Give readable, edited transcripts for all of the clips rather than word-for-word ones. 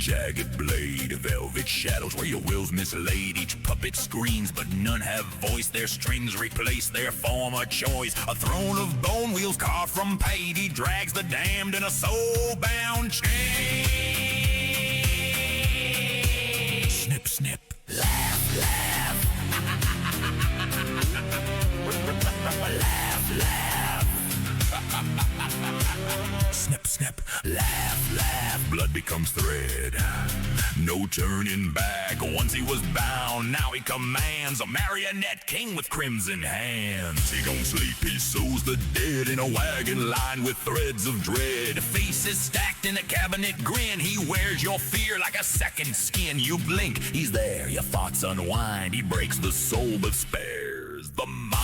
jagged blade, velvet shadows where your will's mislaid. Each puppet screams, but none have voice. Their strings replace their form of choice. A throne of bone wheels carved from paid. He drags the damned in a soul-bound chain. Snip, snip, laugh, laugh. Laugh, laugh. Snip, snip, laugh, laugh. Blood becomes thread. No turning back. Once he was bound, now he commands. A marionette king with crimson hands. He gon' sleep, he sews the dead in a wagon lined with threads of dread. Faces stacked in a cabinet grin. He wears your fear like a second skin. You blink, he's there, your thoughts unwind. He breaks the soul but spares the mind.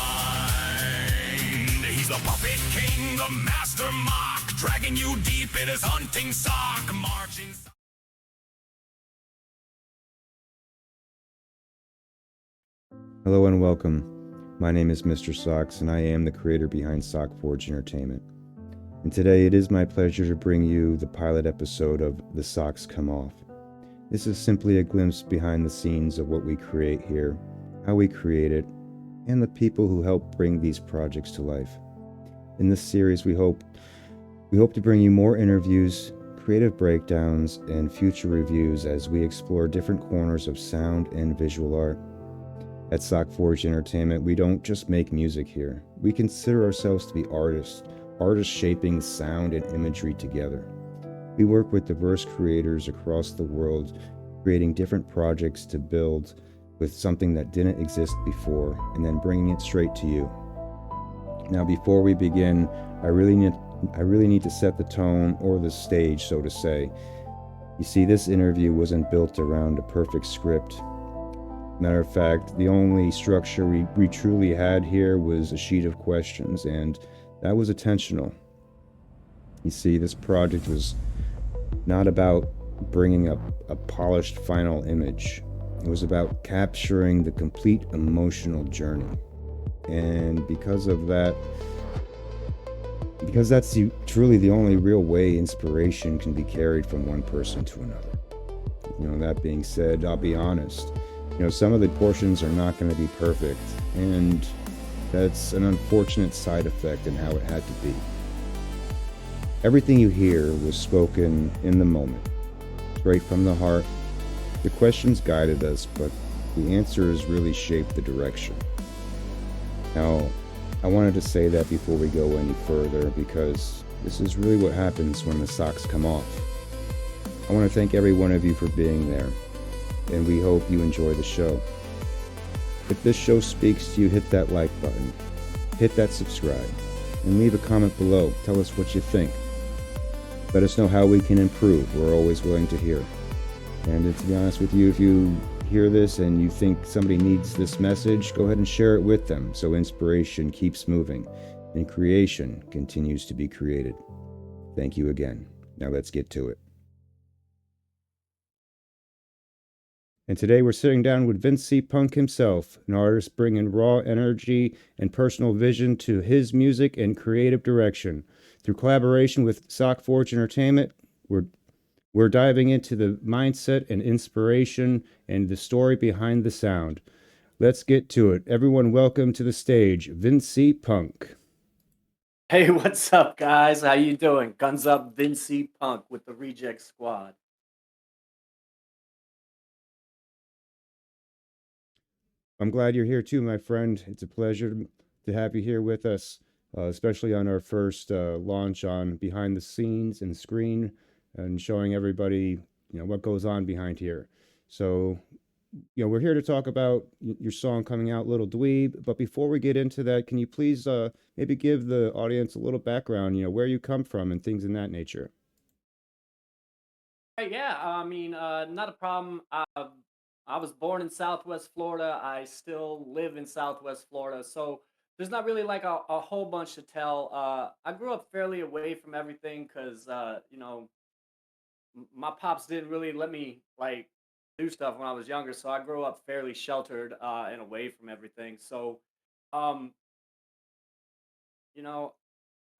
He's the puppet king, the master mock, dragging you deep in his hunting sock, marching. Hello and welcome. My name is Mr. Socks and I am the creator behind Sockforge Entertainment. And today it is my pleasure to bring you the pilot episode of The Socks Come Off. This is simply a glimpse behind the scenes of what we create here, how we create it, and the people who help bring these projects to life. In this series, we hope to bring you more interviews, creative breakdowns, and future reviews as we explore different corners of sound and visual art. At Sockforge Entertainment, we don't just make music here. We consider ourselves to be artists shaping sound and imagery together. We work with diverse creators across the world, creating different projects to build with something that didn't exist before, and then bringing it straight to you. Now, before we begin, I really need to set the tone, or the stage, so to say. You see, this interview wasn't built around a perfect script. Matter of fact, the only structure we truly had here was a sheet of questions, and that was intentional. You see, this project was not about bringing up a polished final image. It was about capturing the complete emotional journey. And because that's truly the only real way inspiration can be carried from one person to another. That being said, I'll be honest. Some of the portions are not going to be perfect, and that's an unfortunate side effect in how it had to be. Everything you hear was spoken in the moment, straight from the heart. The questions guided us, but the answers really shaped the direction. Now, I wanted to say that before we go any further, because this is really what happens when the socks come off. I want to thank every one of you for being there, and we hope you enjoy the show. If this show speaks to you, hit that like button, hit that subscribe, and leave a comment below. Tell us what you think. Let us know how we can improve. We're always willing to hear. And to be honest with you, if you hear this and you think somebody needs this message, go ahead and share it with them so inspiration keeps moving and creation continues to be created. Thank you again. Now let's get to it. And today we're sitting down with Vin C Punk himself, an artist bringing raw energy and personal vision to his music and creative direction. Through collaboration with Sockforge Entertainment, we're diving into the mindset and inspiration and the story behind the sound. Let's get to it. Everyone, welcome to the stage, Vin C Punk. Hey, what's up, guys? How you doing? Guns up, Vin C Punk with the Reject Squad. I'm glad you're here too, my friend. It's a pleasure to have you here with us, especially on our first launch on behind the scenes and screen, and showing everybody, what goes on behind here. So, we're here to talk about your song coming out, Lil Dweeb. But before we get into that, can you please maybe give the audience a little background, where you come from and things in that nature? Yeah, not a problem. I was born in Southwest Florida. I still live in Southwest Florida. So there's not really like a whole bunch to tell. I grew up fairly away from everything because, my pops didn't really let me like do stuff when I was younger. So I grew up fairly sheltered and away from everything. So, um, you know,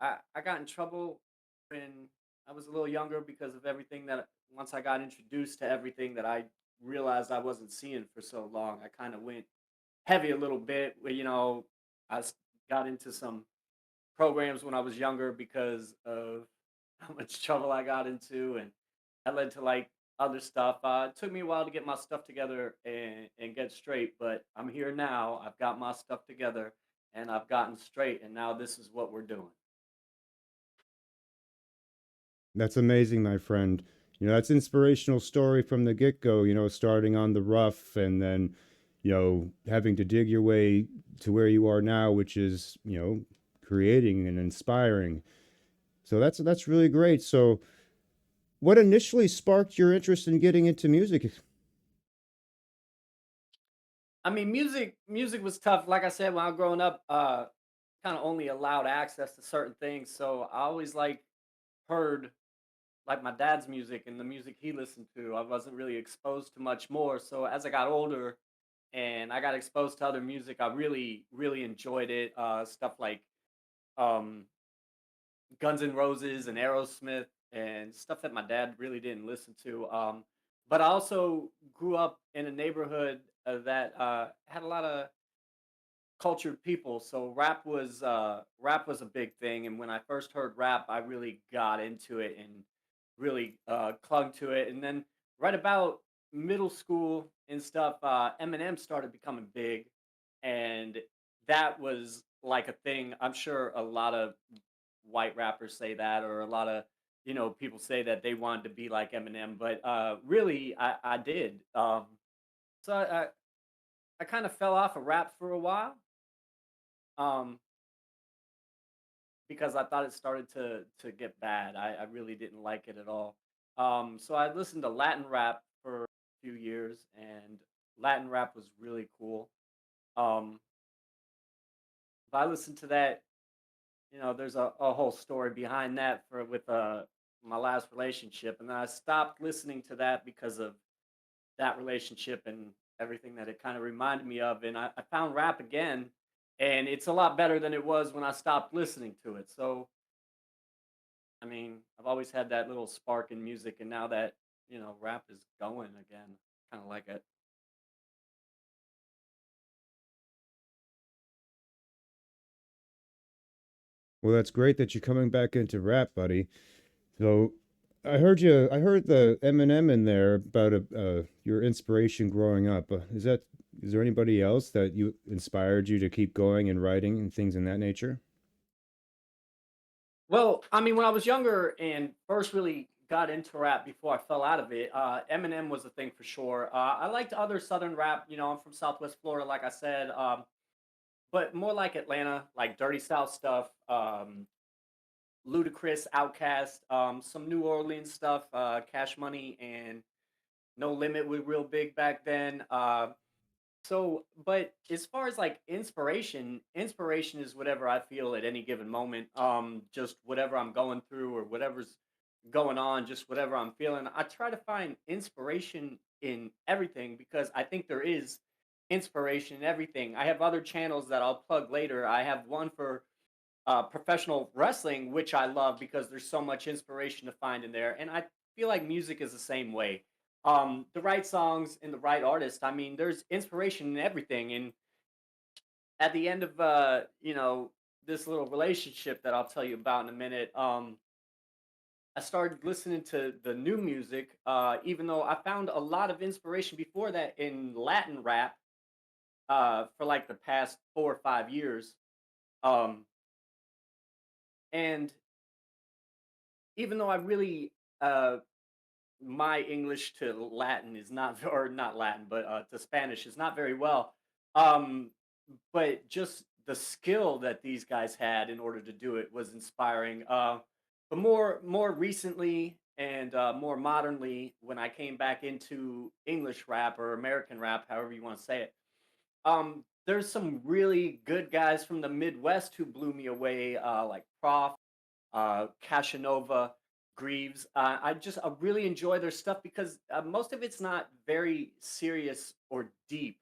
I got in trouble when I was a little younger because of everything that once I got introduced to everything that I realized I wasn't seeing for so long, I kind of went heavy a little bit. Where I got into some programs when I was younger because of how much trouble I got into, and that led to like other stuff. It took me a while to get my stuff together and get straight, but I'm here now. I've got my stuff together and I've gotten straight, and now this is what we're doing. That's amazing, my friend. That's inspirational story from the get-go, starting on the rough and then, having to dig your way to where you are now, which is, creating and inspiring. So that's really great. So what initially sparked your interest in getting into music? I mean, music was tough. Like I said, when I was growing up, kind of only allowed access to certain things, so I always like heard like my dad's music and the music he listened to. I wasn't really exposed to much more. So as I got older and I got exposed to other music, I really enjoyed it. Stuff like um, Guns N' Roses and Aerosmith and stuff that my dad really didn't listen to. But I also grew up in a neighborhood that had a lot of cultured people. So rap was a big thing, and when I first heard rap, I really got into it and really clung to it. And then right about middle school and stuff, Eminem started becoming big, and that was like a thing. I'm sure a lot of white rappers say that, or a lot of people say that they wanted to be like Eminem, but really, I did. So I kind of fell off of rap for a while. Um, because I thought it started to get bad. I really didn't like it at all. So I listened to Latin rap for a few years, and Latin rap was really cool. Um, but I listened to that. There's a whole story behind that for with my last relationship, and then I stopped listening to that because of that relationship and everything that it kind of reminded me of. And I found rap again, and it's a lot better than it was when I stopped listening to it. So I mean, I've always had that little spark in music, and now that rap is going again, kind of like it. Well, that's great that you're coming back into rap, buddy. So I heard the Eminem in there about your inspiration growing up. Is there anybody else that you inspired you to keep going and writing and things in that nature? Well, I mean, when I was younger and first really got into rap before I fell out of it, Eminem was a thing for sure. I liked other Southern rap. I'm from Southwest Florida, like I said, but more like Atlanta, like Dirty South stuff, Ludacris, Outkast, some New Orleans stuff, Cash Money, and No Limit were real big back then. But as far as like inspiration is whatever I feel at any given moment. Just whatever I'm going through or whatever's going on, just whatever I'm feeling. I try to find inspiration in everything because I think there is inspiration in everything. I have other channels that I'll plug later. I have one for professional wrestling, which I love because there's so much inspiration to find in there. And I feel like music is the same way. The right songs and the right artist. I mean, there's inspiration in everything. And at the end of this little relationship that I'll tell you about in a minute, I started listening to the new music, even though I found a lot of inspiration before that in Latin rap for like the past 4 or 5 years. Um, and even though I really my English to Latin is not or not Latin, but to Spanish is not very well. Um, but just the skill that these guys had in order to do it was inspiring. But more recently and more modernly, when I came back into English rap or American rap, however you want to say it, there's some really good guys from the Midwest who blew me away, like Prof, Cashanova, Greaves. I really enjoy their stuff because most of it's not very serious or deep,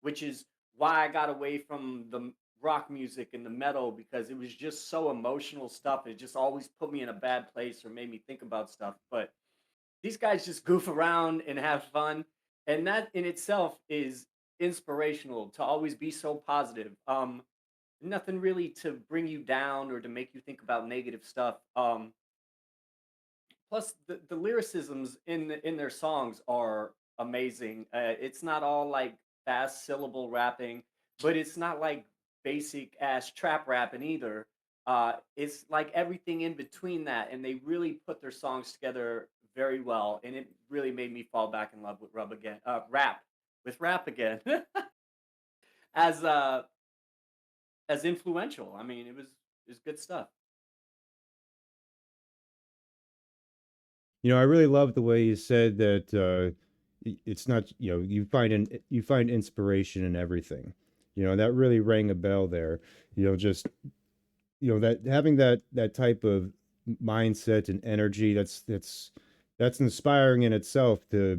which is why I got away from the rock music and the metal because it was just so emotional stuff. It just always put me in a bad place or made me think about stuff. But these guys just goof around and have fun, and that in itself is inspirational to always be so positive. Nothing really to bring you down or to make you think about negative stuff. Plus, the lyricisms in their songs are amazing. It's not all like fast syllable rapping, but it's not like basic ass trap rapping either. It's like everything in between that, and they really put their songs together very well. And it really made me fall back in love with rap again, as uh as influential. I mean, it was good stuff. I really love the way you said that it's not, you find inspiration in everything. That really rang a bell there. Just that having that type of mindset and energy, that's inspiring in itself to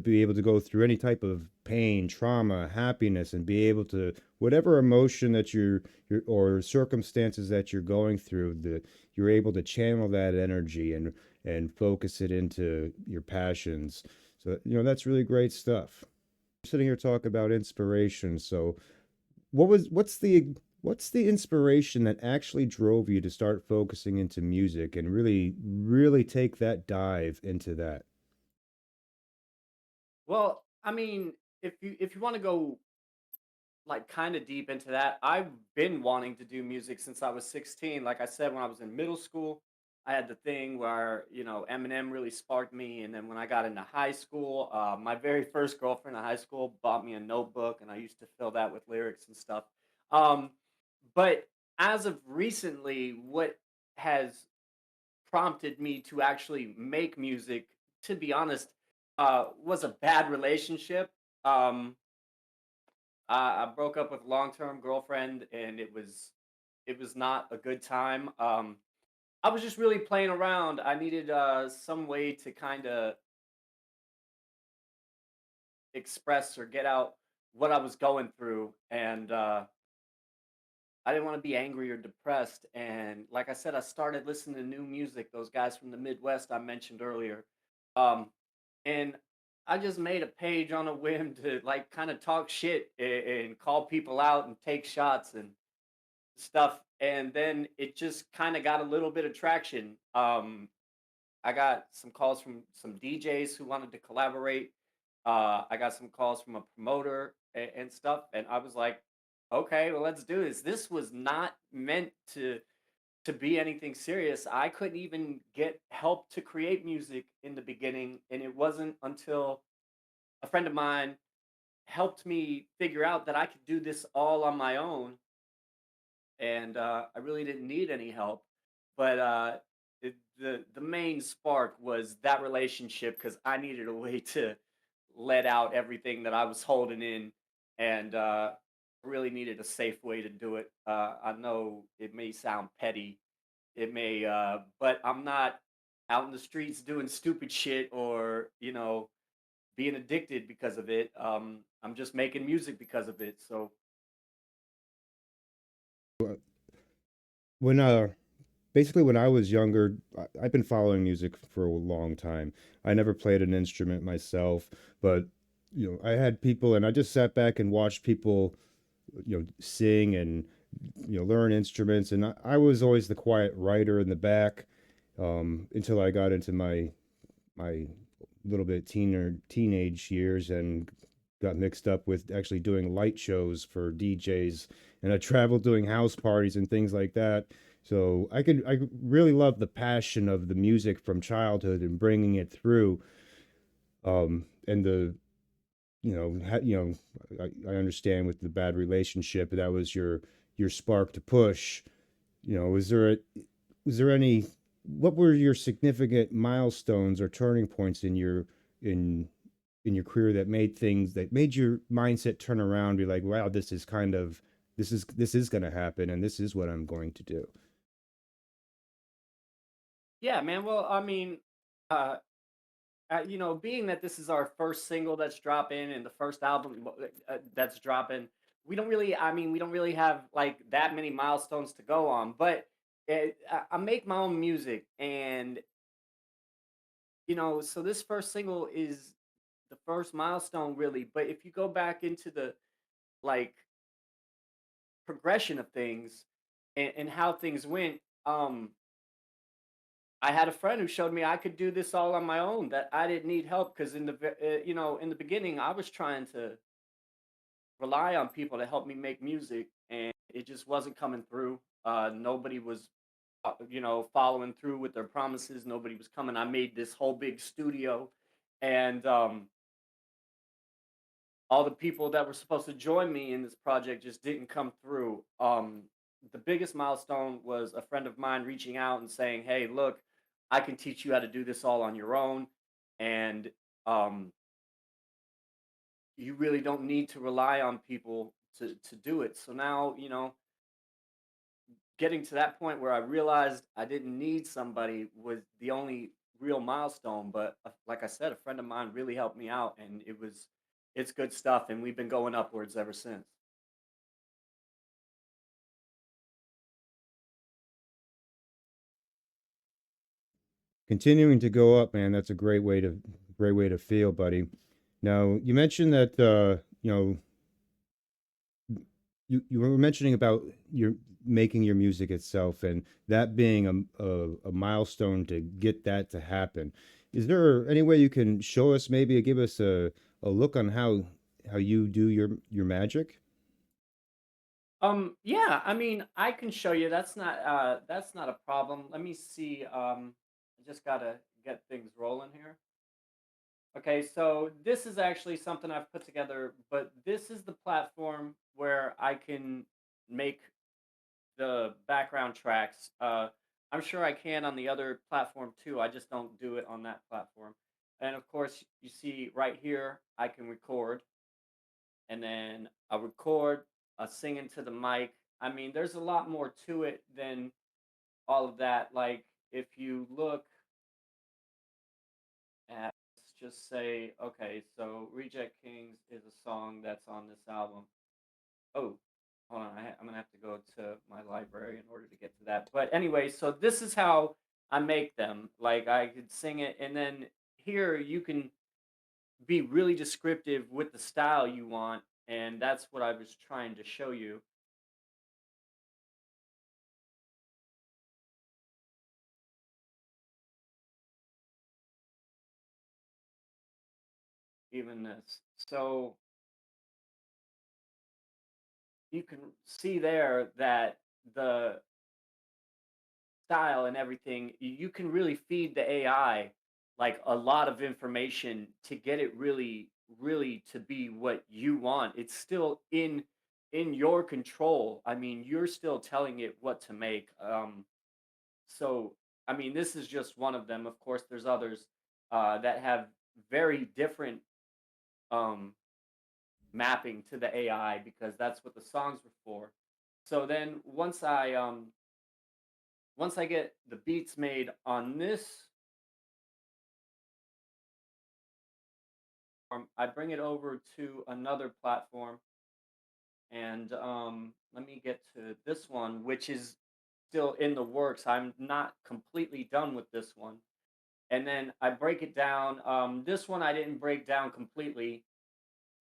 be able to go through any type of pain, trauma, happiness, and be able to, whatever emotion that you're or circumstances that you're going through, you're able to channel that energy and focus it into your passions. So that's really great stuff. Sitting here talking about inspiration. So what's the inspiration that actually drove you to start focusing into music and really take that dive into that? Well, I mean, if you want to go like kind of deep into that, I've been wanting to do music since I was 16. Like I said, when I was in middle school, I had the thing where, Eminem really sparked me. And then when I got into high school, my very first girlfriend in high school bought me a notebook, and I used to fill that with lyrics and stuff. Um, but as of recently, what has prompted me to actually make music, to be honest, was a bad relationship. Um, I broke up with a long-term girlfriend, and it was not a good time. I was just really playing around. I needed some way to kind of express or get out what I was going through, and I didn't want to be angry or depressed. And like I said, I started listening to new music. Those guys from the Midwest I mentioned earlier, um, and I just made a page on a whim to like kind of talk shit and call people out and take shots and stuff. And then it just kind of got a little bit of traction. I got some calls from some DJs who wanted to collaborate. I got some calls from a promoter and stuff, and I was like, "Okay, well, let's do this." This was not meant to be anything serious. I couldn't even get help to create music in the beginning, and it wasn't until a friend of mine helped me figure out that I could do this all on my own, and I really didn't need any help. But the main spark was that relationship because I needed a way to let out everything that I was holding in, and really needed a safe way to do it. I know it may sound petty, but I'm not out in the streets doing stupid shit or being addicted because of it. I'm just making music because of it. So When basically when I was younger, I've been following music for a long time. I never played an instrument myself, but I had people, and I just sat back and watched people, sing and learn instruments, and I was always the quiet writer in the back, until I got into my little bit teenage years and got mixed up with actually doing light shows for DJs, and I traveled doing house parties and things like that. So I really love the passion of the music from childhood and bringing it through. And the I understand with the bad relationship that was your spark to push. Was there any, what were your significant milestones or turning points in in your career that made your mindset turn around, be like, wow, this is going to happen, and this is what I'm going to do? yeah, man. Well, I mean, uh, being that this is our first single that's dropping and the first album that's dropping, we don't really have like that many milestones to go on, but I make my own music, and so this first single is the first milestone really. But if you go back into the like progression of things and how things went, I had a friend who showed me I could do this all on my own, that I didn't need help, because in the beginning I was trying to rely on people to help me make music, and it just wasn't coming through. Nobody was, following through with their promises. Nobody was coming. I made this whole big studio, and all the people that were supposed to join me in this project just didn't come through. The biggest milestone was a friend of mine reaching out and saying, "Hey, look, I can teach you how to do this all on your own, and um, you really don't need to rely on people to do it." So now, getting to that point where I realized I didn't need somebody was the only real milestone. But like I said, a friend of mine really helped me out, and it's good stuff, and we've been going upwards ever since. Continuing to go up, man. That's a great way to feel, buddy. Now, you mentioned that you were mentioning about your making your music itself, and that being a milestone to get that to happen. Is there any way you can show us, maybe give us a look on how you do your magic? Yeah, I mean, I can show you. That's not a problem. Let me see. I just gotta get things rolling here. Okay, so this is actually something I've put together, but this is the platform where I can make the background tracks. I'm sure I can on the other platform too. I just don't do it on that platform. And of course, you see right here, I can record, and then I record, sing into the mic. I mean, there's a lot more to it than all of that. Like, if you look at, let's just say, okay, so Reject Kings is a song that's on this album. Oh, hold on. I'm gonna have to go to my library in order to get to that. But anyway, so this is how I make them. Like, I could sing it, and then here you can be really descriptive with the style you want, and that's what I was trying to show you. Even this. So you can see there that the style and everything, you can really feed the AI like a lot of information to get it really, really to be what you want. It's still in your control. I mean, you're still telling it what to make. So I mean, this is just one of them. Of course, there's others that have very different um, mapping to the AI, because that's what the songs were for. So then once I get the beats made on this, I bring it over to another platform, and let me get to this one, which is still in the works. I'm not completely done with this one. And then I break it down. This one I didn't break down completely.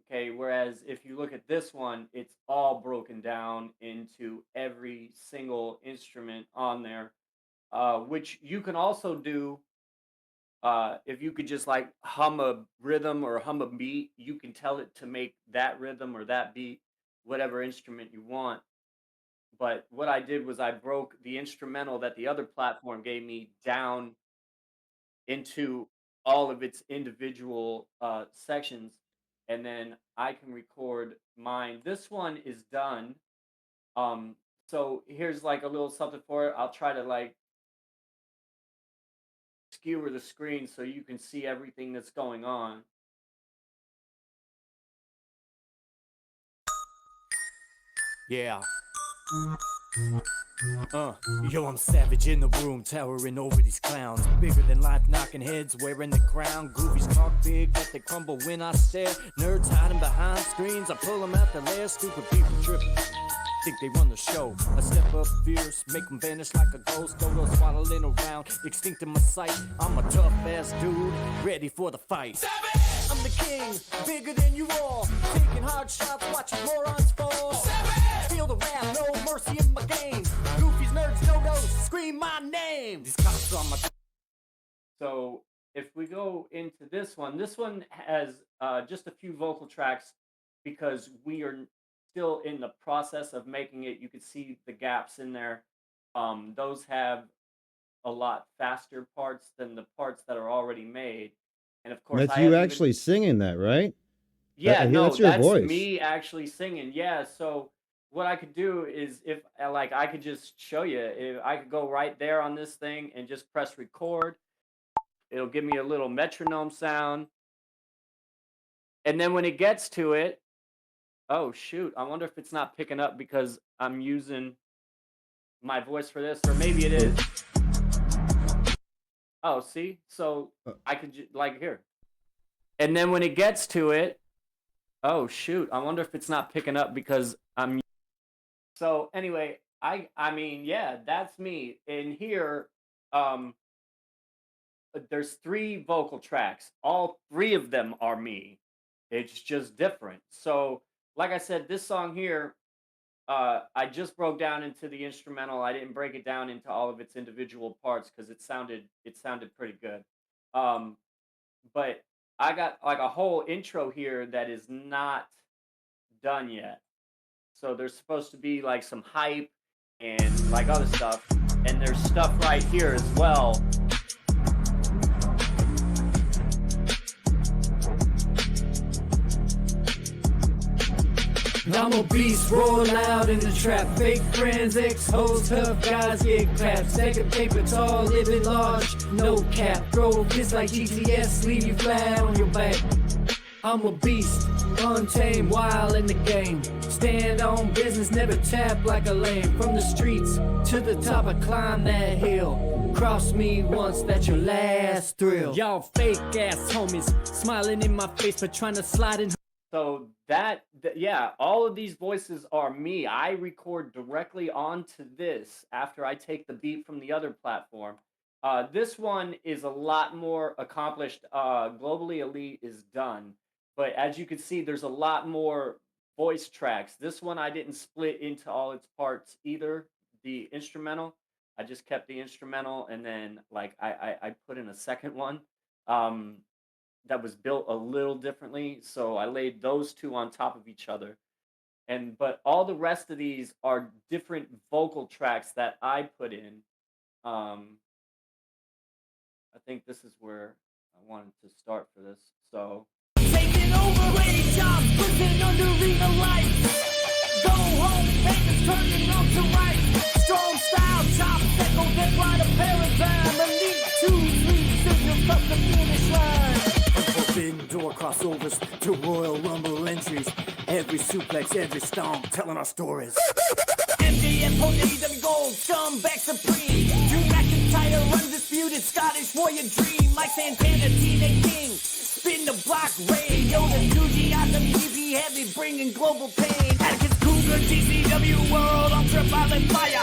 Okay, whereas if you look at this one, it's all broken down into every single instrument on there, which you can also do. If you could just like hum a rhythm or hum a beat, you can tell it to make that rhythm or that beat, whatever instrument you want. But what I did was I broke the instrumental that the other platform gave me down into all of its individual sections, and then I can record mine. This one is done. Um, so here's like a little something for it. I'll try to like skewer the screen so you can see everything that's going on. Yeah. Uh, Yo, I'm savage in the room, towering over these clowns. Bigger than life, knocking heads, wearing the crown. Goofies talk big, but they crumble when I stare. Nerds hiding behind screens, I pull them out the lair. Stupid people tripping, think they run the show. I step up fierce, make them vanish like a ghost. Dodo swaddling around, extinct in my sight. I'm a tough ass dude, ready for the fight. I'm the king, bigger than you all. Taking hard shots, watching morons fall. Feel the wrath, no mercy in my game. Goofies, nerds, dodos, scream my name. These cops on my. So if we go into this one has just a few vocal tracks because we are still in the process of making it. You can see the gaps in there. Those have a lot faster parts than the parts that are already made. And of course, That's I you haven't even. actually singing that, right? Yeah, I hear no, that's your that's voice. me actually singing. Yeah, so what I could do is if like I could just show you if I could go right there on this thing and just press record. It'll give me a little metronome sound. And then when it gets to it, oh shoot, I wonder if it's not picking up because I'm using my voice for this, or maybe it is. Oh, see? So Uh, I could like here. And then when it gets to it, oh shoot, I wonder if it's not picking up because I'm. So anyway, I mean, yeah, that's me. In here, um there's three vocal tracks. All three of them are me. It's just different. So, like I said, this song here, I just broke down into the instrumental. I didn't break it down into all of its individual parts because it sounded pretty good. Um, but I got like a whole intro here that is not done yet. So there's supposed to be like some hype and like other stuff, and there's stuff right here as well. I'm a beast, roar loud in the trap. Fake friends, ex-hoes, tough guys get clapped. Second paper tall, living large, no cap. Throw fists like GTS, leave you flat on your back. I'm a beast, untamed, wild in the game. Stand on business, never tap like a lame. From the streets to the top, I climb that hill. Cross me once, that's your last thrill. Y'all fake ass homies, smiling in my face, but trying to slide in. So yeah, all of these voices are me. I record directly onto this after I take the beat from the other platform. This one is a lot more accomplished. Globally Elite is done, but as you can see, there's a lot more voice tracks. This one I didn't split into all its parts either. The instrumental, I just kept the instrumental, and then like I put in a second one. Um, that was built a little differently. So I laid those two on top of each other. And but all the rest of these are different vocal tracks that I put in. I think this is where I wanted to start for this. So Taking over any job, pushing under arena lights. Go home, papers turning wrong to right. Strong style, chop, echo, that's why the paradigm. Elite 2-3 signal from the finish line. Forbidden door crossovers to Royal Rumble entries. Every suplex, every stomp, telling our stories. MJF, AEW Gold, scumbag supreme. Drew McIntyre, undisputed Scottish warrior dream. Mike Santana, TNA King. Spin the block, Ray, Yoda, Fuji, IWGP Heavy, bringing global pain. Atticus Cougar, GCW World, Ultraviolet Fire.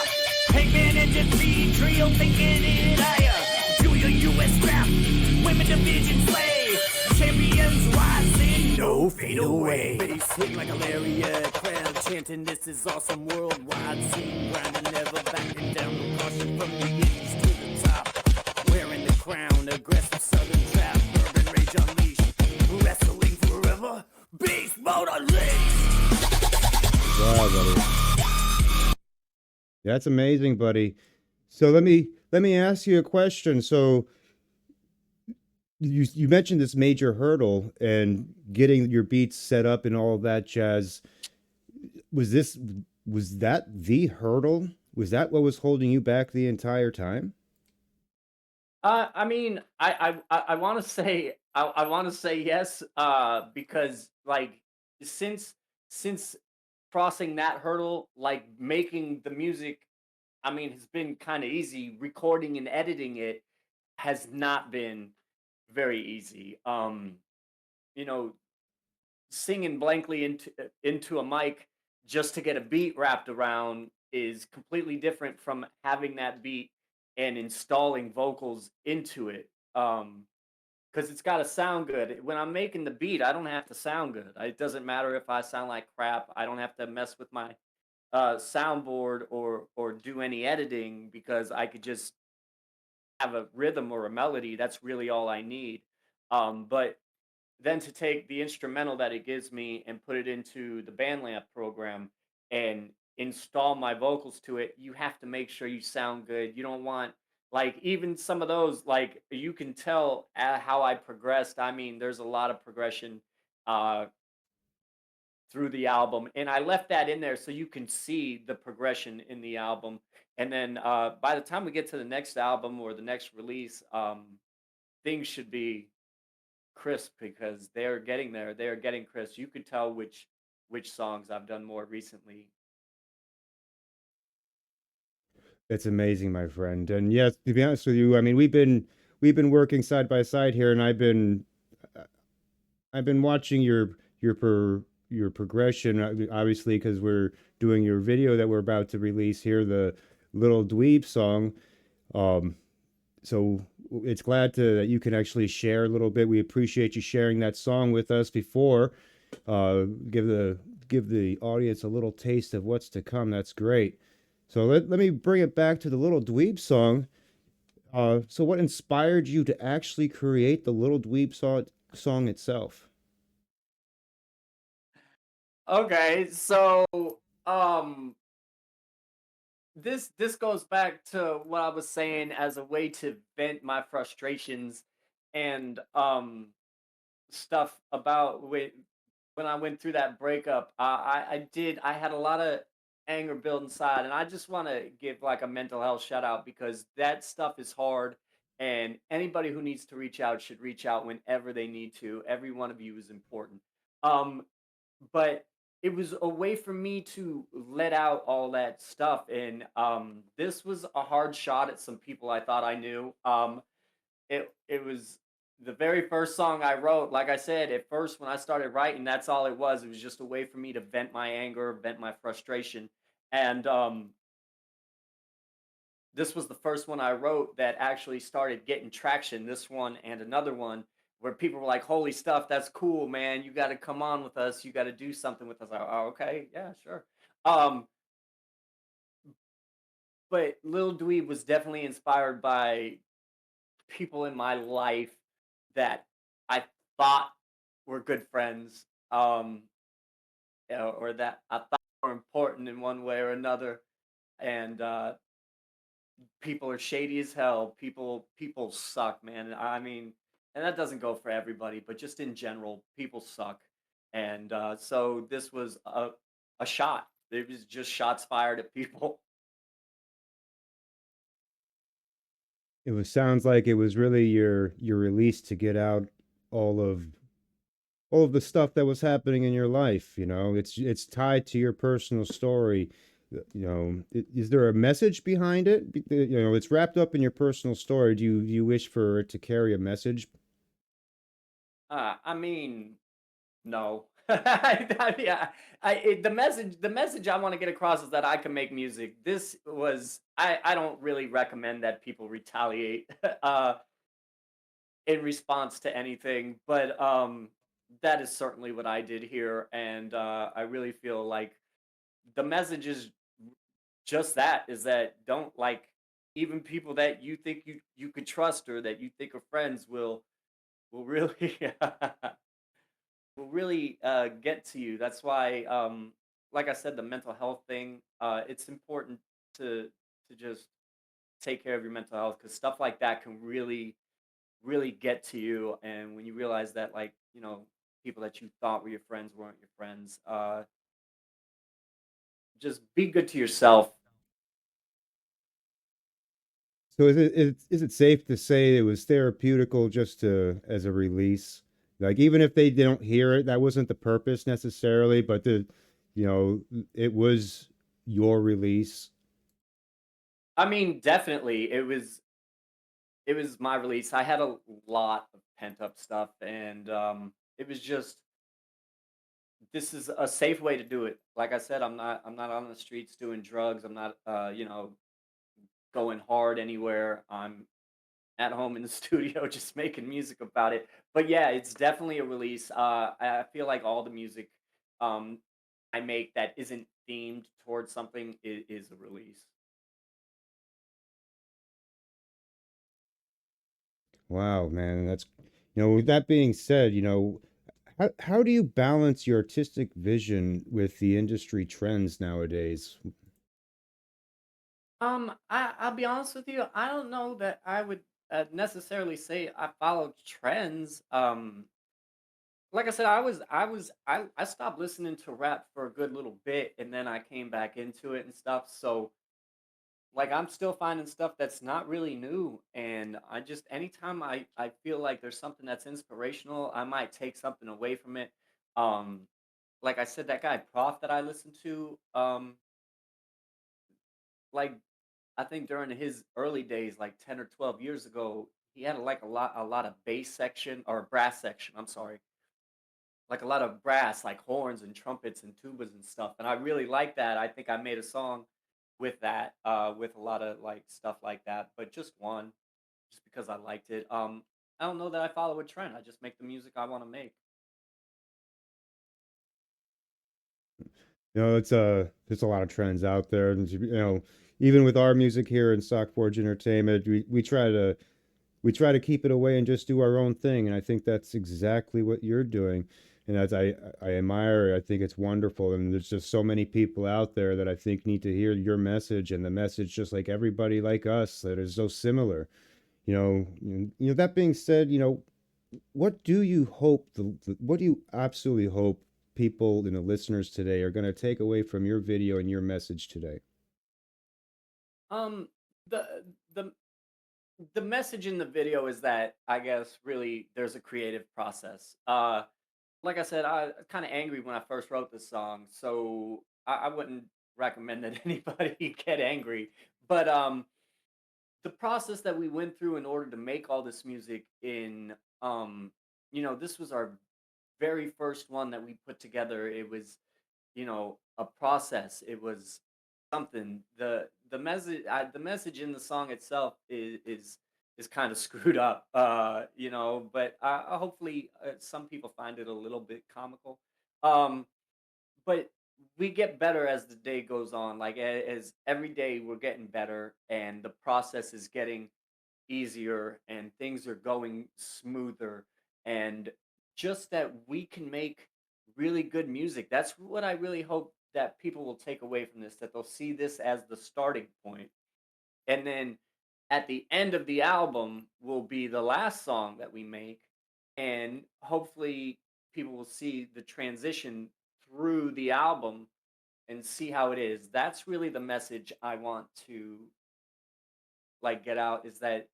Hangman and Defeat, Trio thinking it higher. Julia US Draft, Women Division Slay. Champions rising, no fade away. Bass hit like a lariat, crowd chanting, this is awesome worldwide scene. Grinding, never backing down, no caution from the indies to the top. Wearing the crown, aggressive southern trap, urban rage unleashed. Wrestling forever, beast mode unleashed. Wow, buddy. That's amazing, buddy. So let me ask you a question. So you mentioned this major hurdle and getting your beats set up and all of that jazz. Was that the hurdle? Was that what was holding you back the entire time? I mean, I want to say I want to say yes, because like since since crossing that hurdle, like making the music, I mean, has been kind of easy. Recording and editing it has not been very easy. You know, singing blankly into a mic just to get a beat wrapped around is completely different from having that beat and installing vocals into it. Because it's got to sound good. When I'm making the beat, I don't have to sound good. It doesn't matter if I sound like crap. I don't have to mess with my soundboard or do any editing because I could just have a rhythm or a melody. That's really all I need. But then to take the instrumental that it gives me and put it into the Bandlamp program and install my vocals to it, you have to make sure you sound good. You don't want, like, even some of those, like, you can tell how I progressed. I mean, there's a lot of progression uh through the album, and I left that in there so you can see the progression in the album. And then by the time we get to the next album or the next release, things should be crisp because they're getting there. They're getting crisp. You could tell which songs I've done more recently. It's amazing, my friend. And yes, to be honest with you, I mean, we've been working side by side here, and I've been watching your progression, obviously, because we're doing your video that we're about to release here, the Little Dweeb song. Um, so it's glad that you can actually share a little bit. We appreciate you sharing that song with us before. Give the audience a little taste of what's to come. That's great. So let me bring it back to the Little Dweeb song. So what inspired you to actually create the Little Dweeb song itself? Okay, so um this goes back to what I was saying as a way to vent my frustrations and stuff about when I went through that breakup. I had a lot of anger built inside, and I just want to give like a mental health shout out because that stuff is hard, and anybody who needs to reach out should reach out whenever they need to. Every one of you is important. Um, but it was a way for me to let out all that stuff, and this was a hard shot at some people I thought I knew. It was the very first song I wrote. Like I said, at first when I started writing, that's all it was. It was just a way for me to vent my anger, vent my frustration. And this was the first one I wrote that actually started getting traction. This one and another one where people were like, "Holy stuff, that's cool, man! You got to come on with us. You got to do something with us." Oh, okay, yeah, sure. Um, but Lil Dweeb was definitely inspired by people in my life that I thought were good friends, or that I thought were important in one way or another. And people are shady as hell. People suck, man. I mean, and that doesn't go for everybody, but just in general, people suck. And so this was a shot. It was just shots fired at people. It was sounds like it was really your release to get out all of all of the stuff that was happening in your life. It's tied to your personal story. Is there a message behind it? It's wrapped up in your personal story. Do you wish for it to carry a message? I mean, no. Yeah, the message I want to get across is that I can make music. This was I don't really recommend that people retaliate in response to anything, but that is certainly what I did here, and I really feel like the message is just that, is that don't, like, even people that you think you could trust or that you think are friends will really will really get to you. That's why, like I said, the mental health thing. It's important to just take care of your mental health because stuff like that can really get to you. And when you realize that, like, people that you thought were your friends weren't your friends, just be good to yourself. So is it safe to say it was therapeutical just to as a release? Like even if they don't hear it, that wasn't the purpose necessarily, but it was your release. I mean, definitely, it was my release. I had a lot of pent up stuff, and it was just this is a safe way to do it. Like I said, I'm not on the streets doing drugs. I'm not going hard anywhere. I'm at home in the studio just making music about it. But yeah, it's definitely a release. I feel like all the music um, I make that isn't themed towards something is a release. Wow, man, with that being said, how do you balance your artistic vision with the industry trends nowadays? I'll be honest with you. I don't know that I would necessarily say I followed trends. Like I said, I stopped listening to rap for a good little bit, and then I came back into it and stuff. So like I'm still finding stuff that's not really new, and I just anytime I feel like there's something that's inspirational, I might take something away from it. Um, like I said, that guy Prof that I listened to, like I think during his early days, like 10 or 12 years ago, he had like a lot of bass section or brass section. I'm sorry, like a lot of brass, like horns and trumpets and tubas and stuff. And I really like that. I think I made a song with that, with a lot of like stuff like that, but just one, just because I liked it. I don't know that I follow a trend. I just make the music I want to make. There's a lot of trends out there, and even with our music here in Sockforge Entertainment, we try to keep it away and just do our own thing, and I think that's exactly what you're doing. And as I admire, I think it's wonderful, and there's just so many people out there that I think need to hear your message and the message just like everybody like us that is so similar. That being said, what do you absolutely hope people and the listeners today are going to take away from your video and your message today? Um, the the the message in the video is that I guess really there's a creative process. Like I said, I kind of angry when I first wrote this song, so I wouldn't recommend that anybody get angry. But the process that we went through in order to make all this music in this was our very first one that we put together. It was a process. It was something. The message in the song itself is kind of screwed up, but hopefully some people find it a little bit comical. Um, but we get better as the day goes on. Like as every day we're getting better, and the process is getting easier, and things are going smoother, and just that we can make really good music. That's what I really hope that people will take away from this, that they'll see this as the starting point, and then at the end of the album will be the last song that we make, and hopefully people will see the transition through the album and see how it is. That's really the message I want to like get out, is that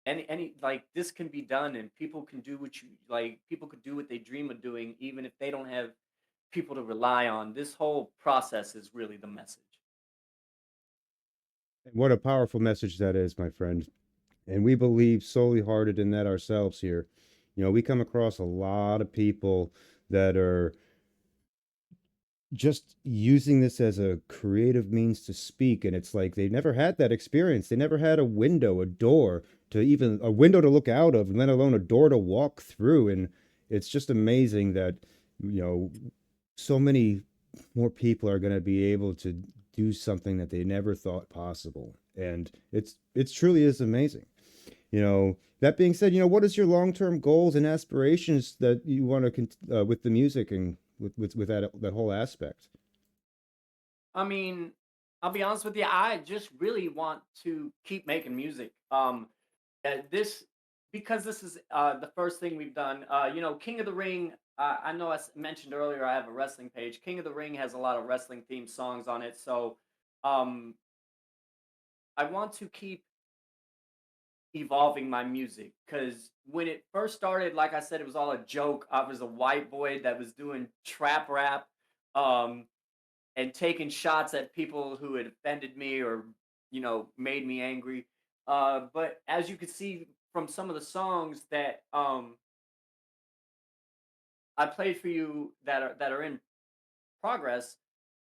any like this can be done, and people can do what you like, people could do what they dream of doing even if they don't have people to rely on. This whole process is really the message. And what a powerful message that is, my friend. And we believe solely hearted in that ourselves here. We come across a lot of people that are just using this as a creative means to speak, and it's like they never had that experience. They never had a window, a door to even a window to look out of, let alone a door to walk through. And it's just amazing that you know so many more people are going to be able to do something that they never thought possible, and it's truly is amazing. That being said, what is your long-term goals and aspirations that you want to with the music and with that whole aspect? I mean, I'll be honest with you, I just really want to keep making music. This because this is the first thing we've done. King of the Ring. I know mentioned earlier I have a wrestling page. King of the Ring has a lot of wrestling themed songs on it, so um, I want to keep evolving my music, because when it first started, like I said, it was all a joke. I was a white boy that was doing trap rap. Um, and taking shots at people who had offended me or made me angry. But as you can see from some of the songs that I played for you that are in progress,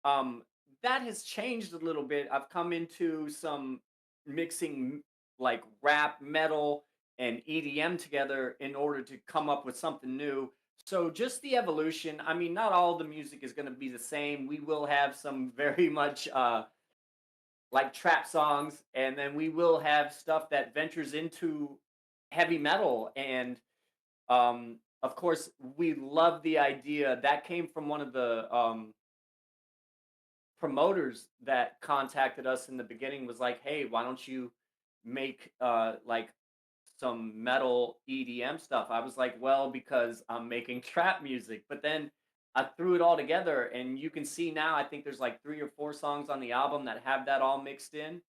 um, that has changed a little bit. I've come into some mixing like rap, metal, and EDM together in order to come up with something new. So just the evolution. I mean, not all the music is going to be the same. We will have some very much like trap songs, and then we will have stuff that ventures into heavy metal. And of course, we love the idea that came from one of the promoters that contacted us in the beginning. Was like, hey, why don't you make like some metal EDM stuff? I was like, well, because I'm making trap music. But then I threw it all together, and you can see now, I think there's like 3 or 4 songs on the album that have that all mixed in.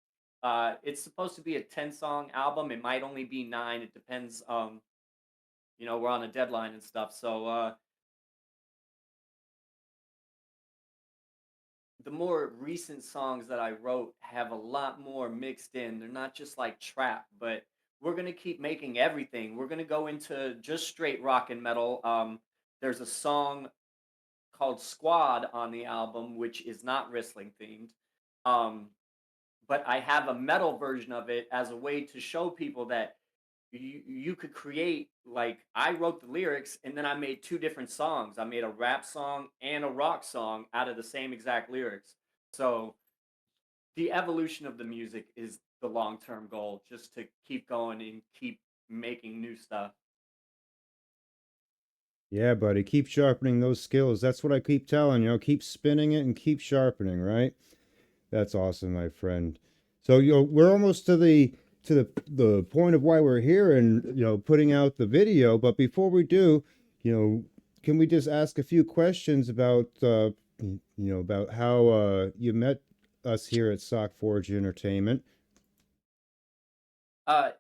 It's supposed to be a 10-song album. It might only be 9. It depends. We're on a deadline and stuff. So the more recent songs that I wrote have a lot more mixed in. They're not just like trap, but we're gonna keep making everything. We're gonna go into just straight rock and metal. There's a song called Squad on the album, which is not wrestling themed. Um, but I have a metal version of it as a way to show people that you could create, like, I wrote the lyrics and then I made 2 different songs. I made a rap song and a rock song out of the same exact lyrics. So the evolution of the music is the long-term goal, just to keep going and keep making new stuff. Yeah, buddy, keep sharpening those skills. That's what I keep telling you. Keep spinning it and keep sharpening, right? That's awesome, my friend. So, we're almost to the point of why we're here and, putting out the video. But before we do, can we just ask a few questions about, about how you met us here at Sockforge Entertainment?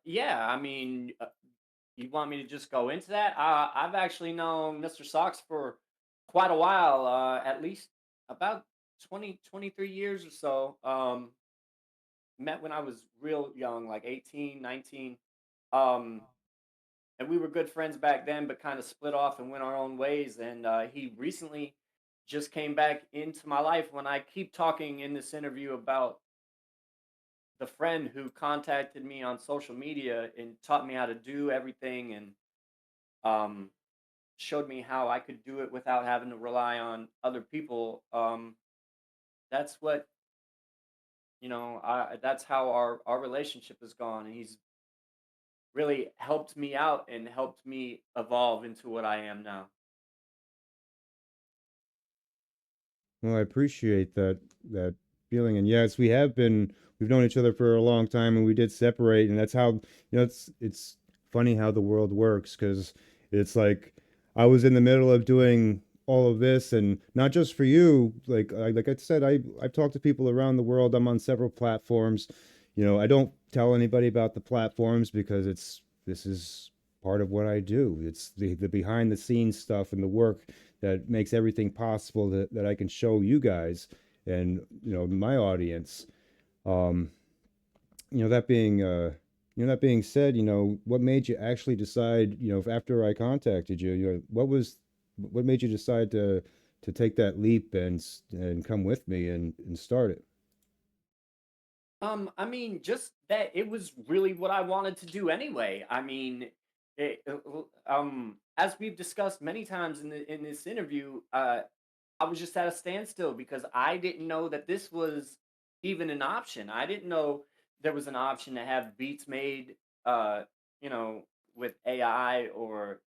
Yeah, I mean, you want me to just go into that? I've actually known Mr. Socks for quite a while, at least about 20, 23 years or so. Met when I was real young, like 18, 19. Um, and we were good friends back then, but kind of split off and went our own ways. And he recently just came back into my life when I keep talking in this interview about the friend who contacted me on social media and taught me how to do everything, and um, showed me how I could do it without having to rely on other people. That's what that's how our relationship has gone, and he's really helped me out and helped me evolve into what I am now. Well, I appreciate that feeling. And yes, we've known each other for a long time, and we did separate, and that's how, it's funny how the world works, because it's like I was in the middle of doing all of this, and not just for you. Like I said, I've talked to people around the world. I'm on several platforms. I don't tell anybody about the platforms because this is part of what I do. It's the behind the scenes stuff and the work that makes everything possible that I can show you guys and, my audience. Um, that being said, what made you actually decide, after I contacted you, what made you decide to take that leap and come with me and start it? I mean, just that it was really what I wanted to do anyway. I mean, as we've discussed many times in this interview, I was just at a standstill because I didn't know that this was even an option. I didn't know there was an option to have beats made, uh, you know, with AI or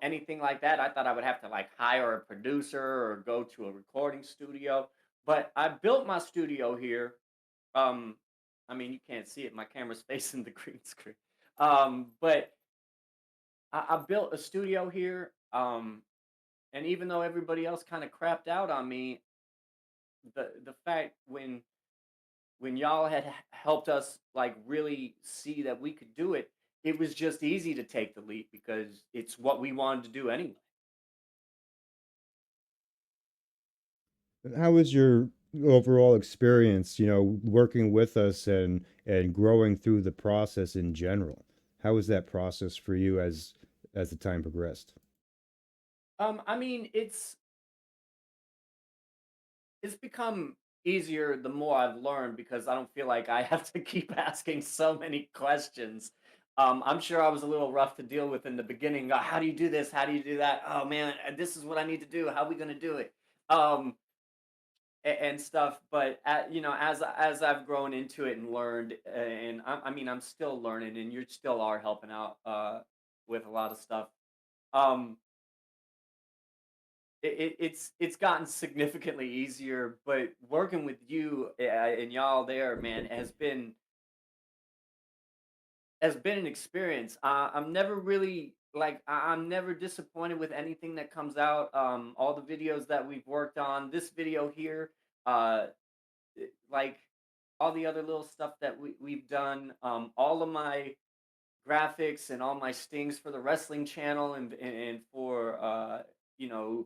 anything like that. I thought I would have to like hire a producer or go to a recording studio. But I built my studio here. um, I mean, you can't see it. My camera's facing the green screen. But I built a studio here. And even though everybody else kind of crapped out on me, the fact when y'all had helped us like really see that we could do it, it was just easy to take the leap because it's what we wanted to do anyway. How was your overall experience, working with us and growing through the process in general? How was that process for you as the time progressed? I mean, it's become easier the more I've learned because I don't feel like I have to keep asking so many questions. I'm sure I was a little rough to deal with in the beginning. How do you do this? How do you do that? Oh man, this is what I need to do. How are we gonna do it? Um, and stuff. But as I've grown into it and learned, and I mean, I'm still learning, and you still are helping out with a lot of stuff. Um, it's gotten significantly easier, but working with you and y'all there, man, has been an experience. I'm never really like I'm never disappointed with anything that comes out. All the videos that we've worked on, this video here, uh, like all the other little stuff that we've done, all of my graphics and all my stings for the wrestling channel and for you know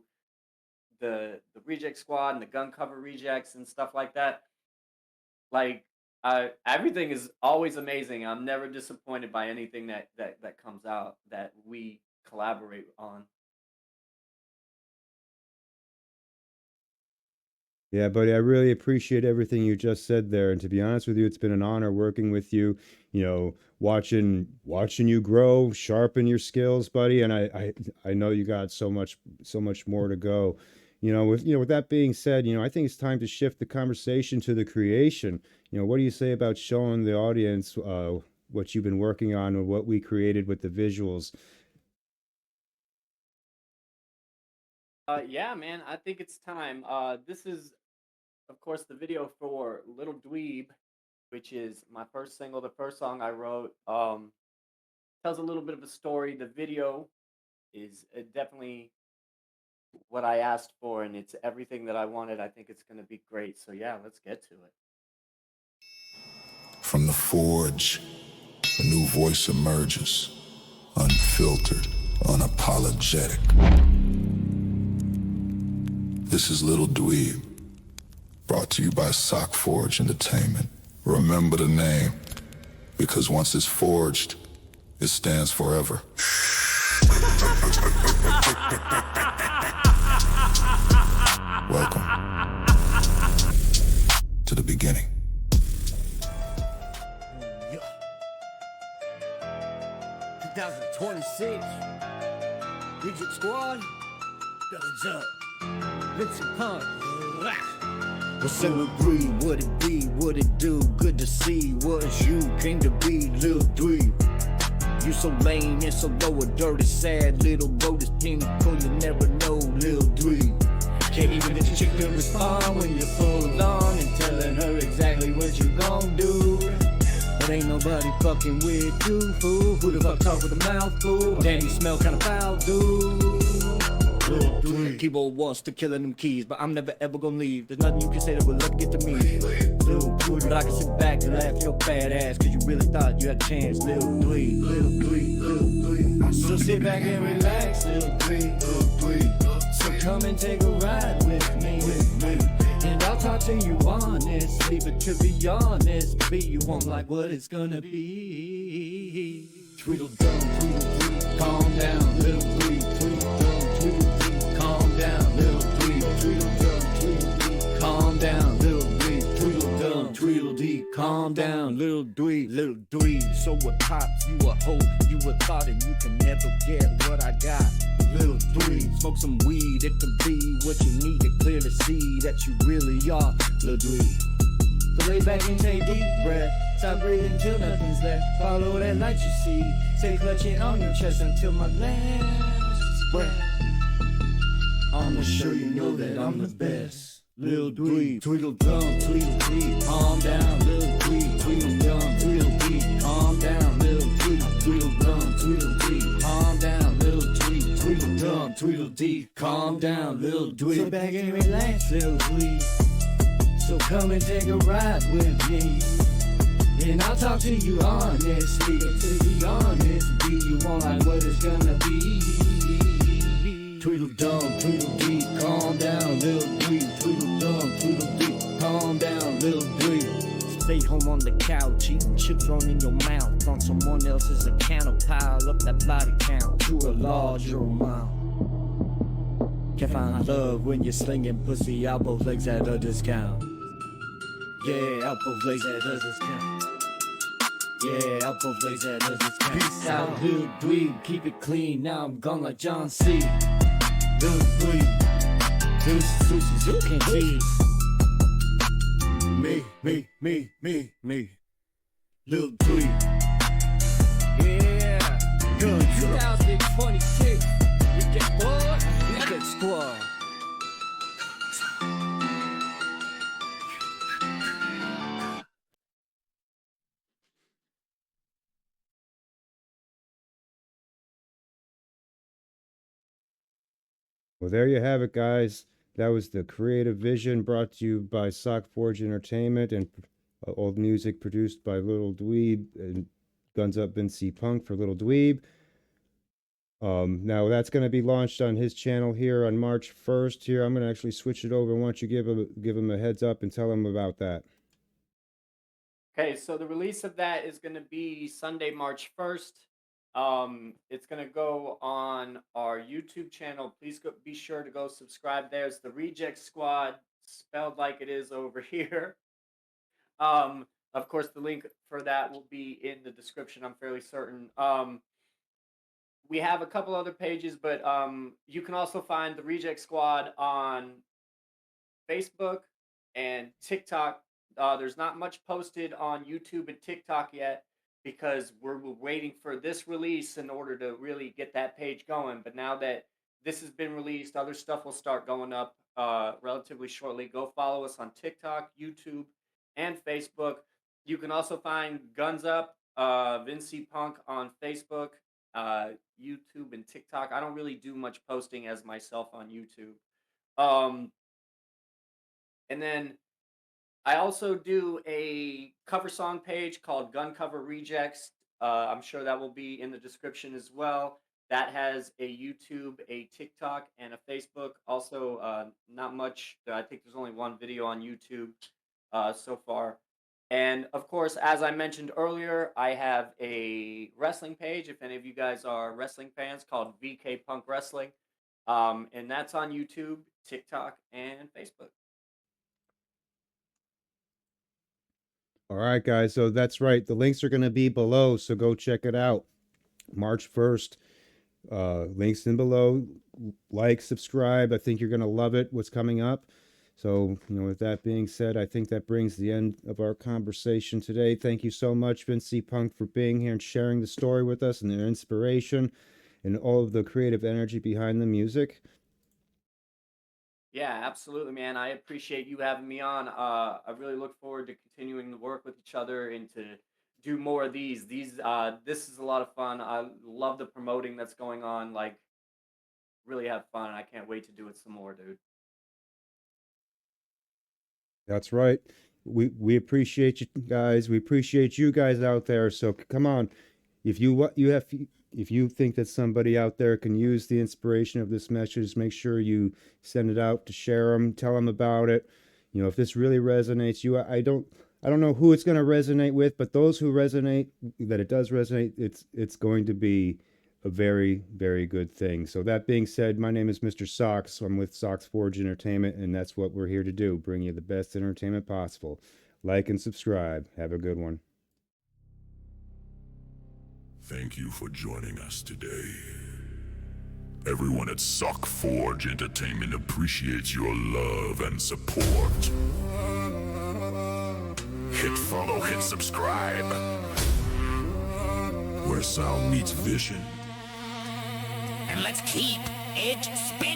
the reject squad and the gun cover rejects and stuff like that. Like, everything is always amazing. I'm never disappointed by anything that comes out that we collaborate on. Yeah, buddy, I really appreciate everything you just said there. And to be honest with you, it's been an honor working with you, watching you grow, sharpen your skills, buddy. And I know you got so much more to go. With that being said, I think it's time to shift the conversation to the creation. What do you say about showing the audience what you've been working on and what we created with the visuals? Yeah, man, I think it's time. This is, of course, the video for Little Dweeb, which is my first single, the first song I wrote. Tells a little bit of a story. The video is definitely what I asked for, and it's everything that I wanted. I think it's going to be great. So, yeah, let's get to it. From the forge, a new voice emerges, unfiltered, unapologetic. This is Lil Dweeb, brought to you by Sockforge Entertainment. Remember the name, because once it's forged, it stands forever. Welcome to the beginning. 2026 Reject Squad, bellies up, Vin C. What's Lil Dweeb? What it be? What it do? Good to see. Was you came to be Lil Dweeb? You so lame and so low, a dirty, sad little lotus king. You never know Lil Dweeb. Can't even get the chick to respond when you're full on and telling her exactly what you gon' do. But ain't nobody fucking with you, fool. Who the fuck talk with a mouthful? Damn, you smell kinda foul, dude. Keyboard wants to killing them keys, but I'm never ever gonna leave. There's nothing you can say that will let get to me. Lil Dweeb, but I can sit back and laugh your fat ass, cause you really thought you had a chance. Lil Dweeb, Lil Dweeb, Lil Dweeb. So sit back and relax, Lil Dweeb, Lil Dweeb. So come and take a ride with me. And I'll talk to you honestly, but to be honest, you won't like what it's gonna be. Tweedledum, Tweedledee, calm down, Lil Dweeb, Tweedledum, Tweedledee, calm down, Lil Dweeb, Tweedledum, Tweedledee, calm down, Lil Dweeb, Tweedledum, Tweedledee, calm down, Lil Dweeb, Lil Dweeb. So what pops, you a hoe, you a thought, and you can never get what I got. Lil Dweeb, smoke some weed, it can be what you need to clearly see that you really are Lil Dweeb. So lay back and take deep breath, stop breathing till nothing's left. Follow that light you see, stay clutching on your chest until my last breath. I'ma show you know that I'm the best. Lil Dweeb, Tweedledum, Tweedledee, calm down, Lil Dweeb, Tweedledum, Tweedledee, calm down, Lil Dweeb, Tweedledum, Tweedledee, calm down, Lil Dweeb, Tweedledum, Tweedledee, calm down, Lil Dweeb. Sit back and relax, Lil Dweeb. So come and take a ride with me, and I'll talk to you honestly. To be honest, you won't like what it's gonna be. Tweedledum, Tweedledee, calm down, Lil Dweeb, Tweedledum, home on the couch, eating chips thrown in your mouth on someone else's account, or pile up that body count to a larger amount. Can't find love when you're slinging pussy out both legs at a discount. Yeah, out both legs at a discount. Yeah, out both legs at a discount. Peace out, Lil Dweeb, keep it clean. Now I'm gone like John C. Lil Dweeb, deuces, you can't leave. Me, Lil Dweeb. Yeah, good 2026. You get bored, you get squad. Well, there you have it, guys. That was the creative vision brought to you by Sockforge Entertainment, and old music produced by Lil Dweeb and Guns Up Vin C Punk for Lil Dweeb. Now that's going to be launched on his channel here on March 1st. Here, I'm going to actually switch it over. Why don't you give him a heads up and tell him about that? Okay, so the release of that is going to be Sunday, March 1st. It's going to go on our YouTube channel. Please be sure to go subscribe. There's the Reject Squad, spelled like it is over here. Of course, the link for that will be in the description, I'm fairly certain. We have a couple other pages, but you can also find the Reject Squad on Facebook and TikTok. There's not much posted on YouTube and TikTok yet, because we're waiting for this release in order to really get that page going. But now that this has been released, other stuff will start going up relatively shortly. Go follow us on TikTok, YouTube, and Facebook. You can also find Guns Up, Vin C Punk on Facebook, YouTube, and TikTok. I don't really do much posting as myself on YouTube. And then I also do a cover song page called Gun Cover Rejects. I'm sure that will be in the description as well. That has a YouTube, a TikTok, and a Facebook. Also, not much. I think there's only one video on YouTube so far. And of course, as I mentioned earlier, I have a wrestling page, if any of you guys are wrestling fans, called VK Punk Wrestling. And that's on YouTube, TikTok, and Facebook. All right, guys. So that's right. The links are going to be below, so go check it out. March 1st. Links in below. Like, subscribe. I think you're going to love it, what's coming up. So, with that being said, I think that brings the end of our conversation today. Thank you so much, Vin C Punk, for being here and sharing the story with us and their inspiration and all of the creative energy behind the music. Yeah, absolutely, man. I appreciate you having me on. I really look forward to continuing to work with each other and to do more of these. This is a lot of fun. I love the promoting that's going on. Like, really have fun, and I can't wait to do it some more, dude. That's right. We appreciate you guys. We appreciate you guys out there. So come on, if you think that somebody out there can use the inspiration of this message, make sure you send it out to share them, tell them about it. If this really resonates, I don't know who it's going to resonate with, but those who resonate, that it does resonate, it's going to be a very, very good thing. So that being said, my name is Mr. Socks. I'm with Sockforge Entertainment, and that's what we're here to do, bring you the best entertainment possible. Like and subscribe. Have a good one. Thank you for joining us today. Everyone at Sockforge Entertainment appreciates your love and support. Hit follow, hit subscribe. Where sound meets vision. And let's keep it spinning.